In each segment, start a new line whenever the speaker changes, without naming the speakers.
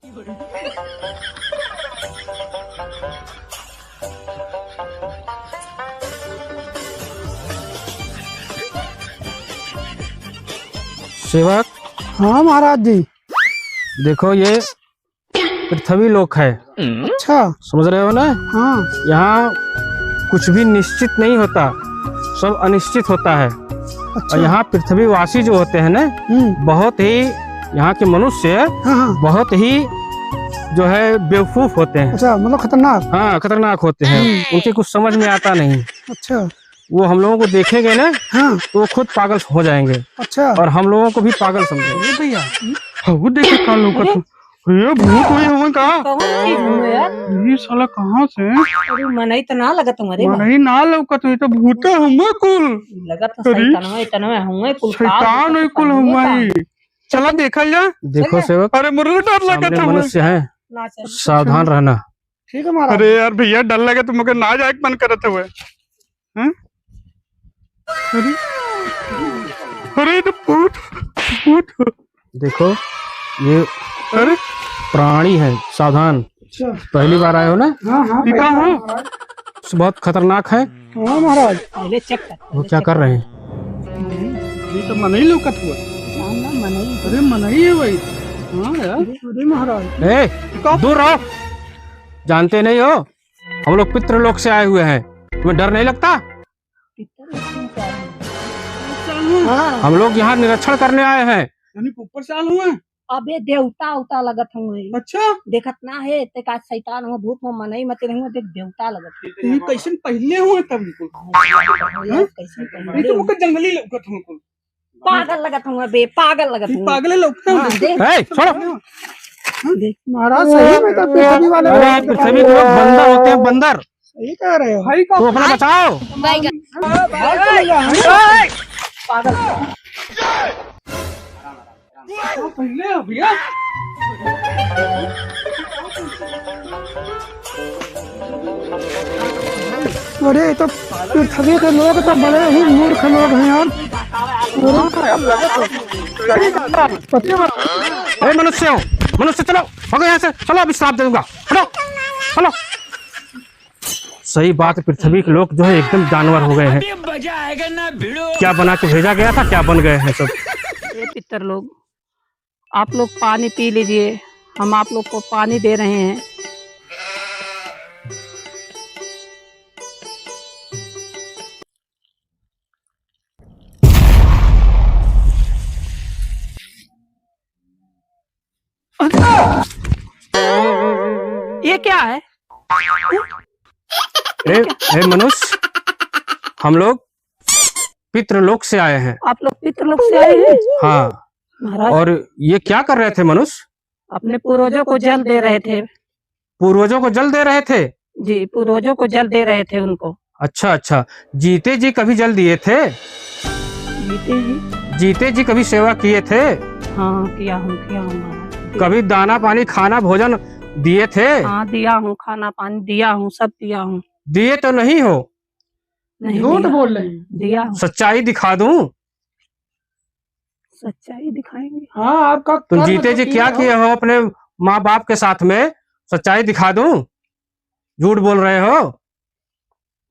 सेवक।
हाँ महाराज जी।
देखो ये पृथ्वी लोक है।
अच्छा।
समझ रहे हो ना?
हाँ।
यहाँ कुछ भी निश्चित नहीं होता, सब अनिश्चित होता है।
अच्छा।
और यहाँ पृथ्वीवासी जो होते हैं ना, बहुत ही यहाँ के मनुष्य
हाँ।
बहुत ही जो है बेवकूफ होते हैं।
अच्छा, मतलब खतरनाक।
हाँ, खतरनाक होते हैं। उनके कुछ समझ में आता नहीं।
अच्छा।
वो हम लोगों को देखेंगे ना,
हाँ।
तो वो खुद पागल हो जाएंगे।
अच्छा।
और हम लोगों को भी पागल समझेंगे।
भैया
वो देखो का लोग ये भूत हुए होंगे का?
कौन चीज हूँ यार?
ये साला कहाँ से?
अरे मनई तो ना लगत हमारे
नहीं ना लौकत हुई तो भूत हुआ कुल।
लगत शैतानवा हुआ कुल
शैतान है कुल हुआ ही। चला देखा जा। देखो सेवक,
अरे मुझे डर लगा था।
मनुष्य है, सावधान रहना।
ठीक है महाराज।
अरे यार भैया डर लगे तो मुझे ना जाए मन करते हुए। अरे तो भूत।
देखो ये
अरे
प्राणी है, सावधान।
अच्छा।
पहली बार आए हो ना?
हाँ हाँ
बहुत खतरनाक है।
हाँ महाराज।
पहले चेक कर।
वो क्या कर रहे हैं?
ये तो मनई लौकत हुआ। अरे मनई है भाई। हाँ यार।
अरे महाराज।
ए, दूर रहो। जानते नहीं हो हम लोग पितृलोक से आए हुए हैं, तुम्हें डर नहीं लगता? हम लोग यहाँ निरीक्षण करने आए हैं।
ऊपर साल हुए।
अबे देवता उता लगत हुए।
अच्छा।
देखत ना है ते का शैतान हो भूत में मनई मत नहीं देख देवता लगत।
ये कैसे पहले हुए तब
कैसे
ये तो मुझे जंगली लौकत हुए।
पागल लगत हुए बे, पागल लगत हुए।
पागल लौकता हूँ।
ए, छोड़ो।
महाराज सही में तो पृथ्वी वाले
अरे पृथ्वी के लोग बंदर होते हैं, बंदर।
सही कह रहे हो।
भाई
तो अपना बचाओ।
पागल
पहले भैया
अरे तो पृथ्वी के लोग तो बड़े ही मूर्ख लोग हैं यार।
ए मनुष्य चलो भागो यहाँ से, चलो अभी श्राप दे दूंगा। चलो चलो। सही बात, पृथ्वी के लोग जो है एकदम जानवर हो गए हैं। क्या बना के भेजा गया था, क्या बन गए हैं सब।
ये पितर लोग, आप लोग पानी पी लीजिए, हम आप लोग को पानी दे रहे हैं। ये क्या है?
ए मनुष्य, हम लोग पितृलोक से आए हैं।
आप लोग पितृलोक से आए हैं?
हाँ
महाराज।
और ये क्या कर रहे थे मनुष्य?
अपने पूर्वजों को जल दे रहे थे।
पूर्वजों को जल दे रहे थे?
जी, पूर्वजों को जल दे रहे थे उनको।
अच्छा। जीते जी कभी जल दिए थे? जीते जी कभी सेवा किए थे?
हाँ किया हूँ महाराज।
कभी दाना पानी खाना भोजन दिए थे?
हाँ दिया हूँ, खाना पानी दिया हूँ, सब दिया हूँ।
दिए तो नहीं हो?
झूठ बोल रहे हैं।
दिया हूँ।
सच्चाई दिखा दूं?
सच्चाई दिखाएंगे।
हाँ आपका
तुम जीते जी क्या किए हो अपने माँ बाप के साथ में? सच्चाई दिखा दूं? झूठ बोल रहे हो।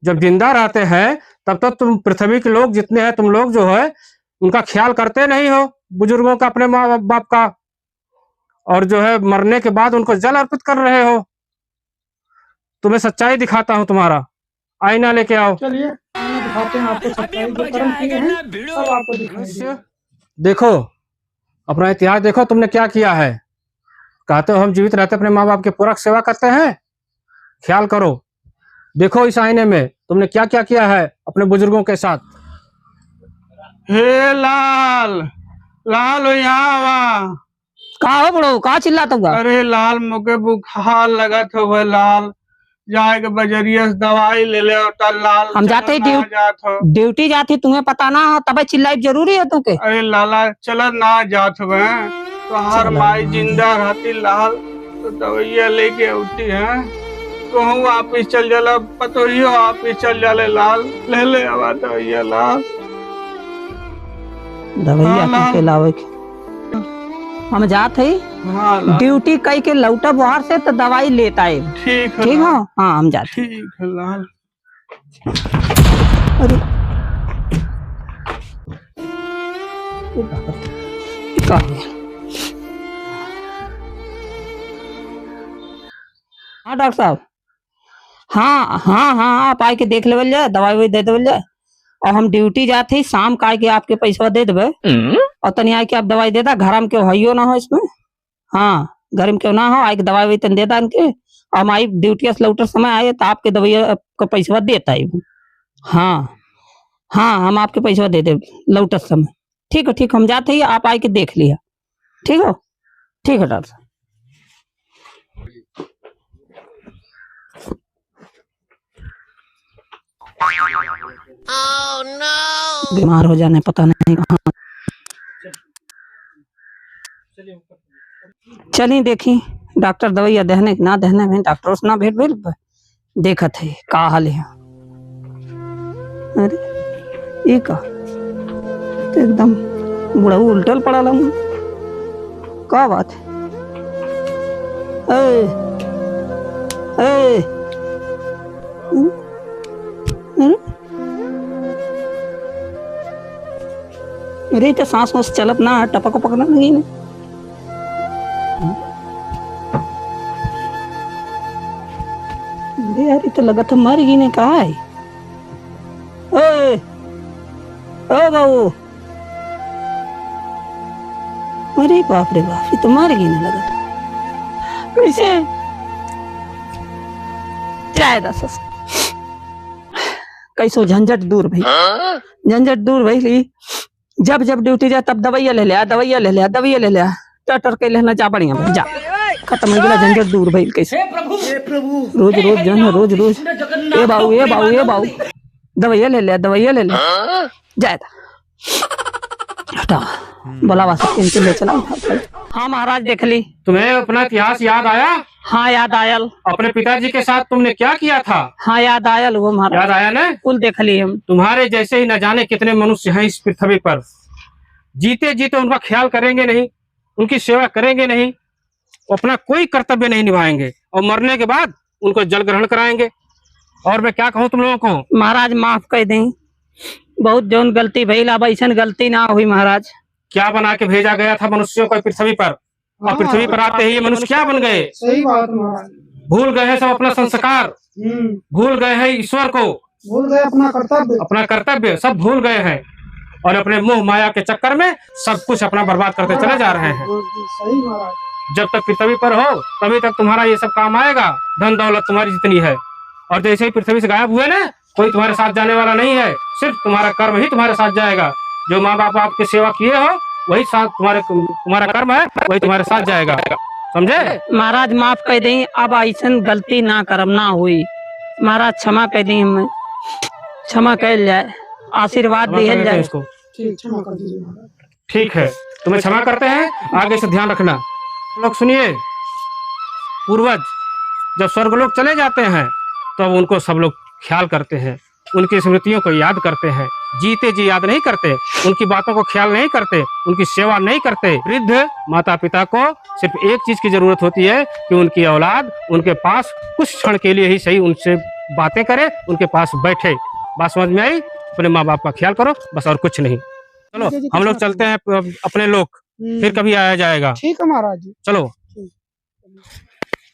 जब जिंदा रहते हैं तब तो तुम पृथ्वी के लोग जितने हैं, तुम लोग जो है उनका ख्याल करते नहीं हो, बुजुर्गों का, अपने माँ बाप का। और जो है मरने के बाद उनको जल अर्पित कर रहे हो। तुम्हें सच्चाई दिखाता हूँ, तुम्हारा आईना लेके आओ।
चलिए दिखाते हैं आपको सच्चाई, जो कर्म किए हैं सब आपको दिखाएंगे।
देखो अपना इतिहास देखो, तुमने क्या किया है। कहते हो हम जीवित रहते अपने माँ बाप के पूरक सेवा करते हैं। ख्याल करो, देखो इस आईने में तुमने क्या क्या किया है अपने बुजुर्गों के साथ।
हे लाल लाल हो यहाँ।
कहा हो बड़ो, कहा चिल्लाता हुआ?
अरे लाल मुझे बुखार लगा था वह लाल, जाए के बजरिया से दवाई ले ले होता लाल।
हम जाते ड्यूटी जाती, तुम्हें पता ना हो तब चिल्लाई जरूरी है तुमके।
अरे लाला चल ना जात हुए तो हर माई जिंदा रहती लाल तो दवाइया लेके उठी है। कहूँ वापिस चल जाला, पतोहियो वापिस चल जाले लाल, ले आवा दवाइया लाल।
दवाइया के लावे हम जाते ही
हाँ लाल
ड्यूटी कई के लौटा बाहर से तो दवाई लेता है।
ठीक है
ठीक
लाल,
हो? हाँ हम जाते।
ठीक है लाल।
अरे क्या है? हाँ डॉक्टर साहब, हाँ हाँ हाँ आप आके देख लेवल जाए, दवाई वही दे देवल जाए। और हम ड्यूटी जाते ही शाम का आके आपके पैसा दे देवे और तनी आके आप दवाई दे दा। घर में क्यों हइयो ना हो इसमें। हाँ घर में क्यों ना हो, आके दवाई वही तन दे दा इनके। और हम आई ड्यूटी से लौटर समय आए तो आपके दवाई का पैसा देता है। हाँ हाँ हम आपके पैसा दे दे लौटर समय। ठीक है ठीक, हम जाते ही आप आके देख लिया। ठीक हो? ठीक है डॉक्टर साहब। बीमार हो जाने पता नहीं कहाँ। चलिए देखी डॉक्टर दवाइया दहने ना दहने में डॉक्टर से ना भेंट भेल देखत है का हाल है। अरे ये का तो एकदम बुढ़ा उल्टल पड़ा ला का बात है। ए, ए, अरे तो सांस वास चलत ना टपक पकना नहीं ने। अरे यार ये तो लगा था मर गई ने कहा है। ओए ओ बाबू, अरे बाप रे बाप ये तो मर गई ने लगा था। कैसे जाए दस कैसो झंझट दूर भाई, झंझट दूर भाई ली। जब जब ड्यूटी जाए तब दवाइया ले लिया दवाइया ले लिया दवाइया ले लिया टटर के लेना जा बढ़िया भाई जा खत्म हो गया झंझट दूर भाई। कैसे रोज रोज जो है रोज रोज ए बाबू ए बाबू ए बाबू दवाइया ले लिया दवाइया ले लिया जाए हटा बोलावा सब ले चला। हाँ महाराज देख ली।
तुम्हें अपना इतिहास याद आया?
हाँ याद आयल।
अपने पिताजी के साथ तुमने क्या किया था?
हाँ याद आयल वो महाराज।
याद आया ना?
कुल देख ली हम।
तुम्हारे जैसे ही न जाने कितने मनुष्य हैं इस पृथ्वी पर, जीते जीते उनका ख्याल करेंगे नहीं, उनकी सेवा करेंगे नहीं, अपना कोई कर्तव्य नहीं निभाएंगे और मरने के बाद उनको जल ग्रहण कराएंगे। और मैं क्या कहूँ तुम लोगों को?
महाराज माफ कर दें, बहुत जौन गलती भइल अब ऐसा गलती ना हुई महाराज।
क्या बना के भेजा गया था मनुष्यों को पृथ्वी पर, और पृथ्वी पर आते ही ये मनुष्य क्या बन गए?
सही बात महाराज।
भूल गए हैं सब अपना संस्कार, भूल गए हैं ईश्वर को,
भूल गए अपना
कर्तव्य सब भूल गए हैं और अपने मोह माया के चक्कर में सब कुछ अपना बर्बाद करते चले जा रहे हैं।
सही महाराज।
जब तक पृथ्वी पर हो तभी तक तुम्हारा ये सब काम आएगा, धन दौलत तुम्हारी जितनी है। और जैसे ही पृथ्वी से गायब हुए ना, कोई तुम्हारे साथ जाने वाला नहीं है, सिर्फ तुम्हारा कर्म ही तुम्हारे साथ जाएगा। जो माँ बाप आपकी सेवा किए हो वही साथ तुम्हारा कर्म है, वही तुम्हारे साथ जाएगा, समझे?
महाराज माफ कर दें, अब ऐसा गलती ना करम ना हुई। महाराज क्षमा कर दें, हमें क्षमा कर जाए, आशीर्वाद दिया जाए
इसको।
क्षमा कर दीजिए महाराज।
ठीक है, तुम्हें क्षमा करते हैं, आगे से ध्यान रखना। लोग सुनिए, पूर्वज जब स्वर्गलोक चले जाते हैं तब तो उनको सब लोग ख्याल करते हैं, उनकी स्मृतियों को याद करते हैं, जीते जी याद नहीं करते, उनकी बातों को ख्याल नहीं करते, उनकी सेवा नहीं करते। वृद्ध माता पिता को सिर्फ एक चीज की जरूरत होती है कि उनकी औलाद उनके पास कुछ क्षण के लिए ही सही उनसे बातें करे, उनके पास बैठे। बात समझ में आई? अपने माँ बाप का ख्याल करो बस, और कुछ नहीं। चलो हम लोग चलते हैं अपने लोग, फिर कभी आया जाएगा।
ठीक है महाराज जी।
चलो।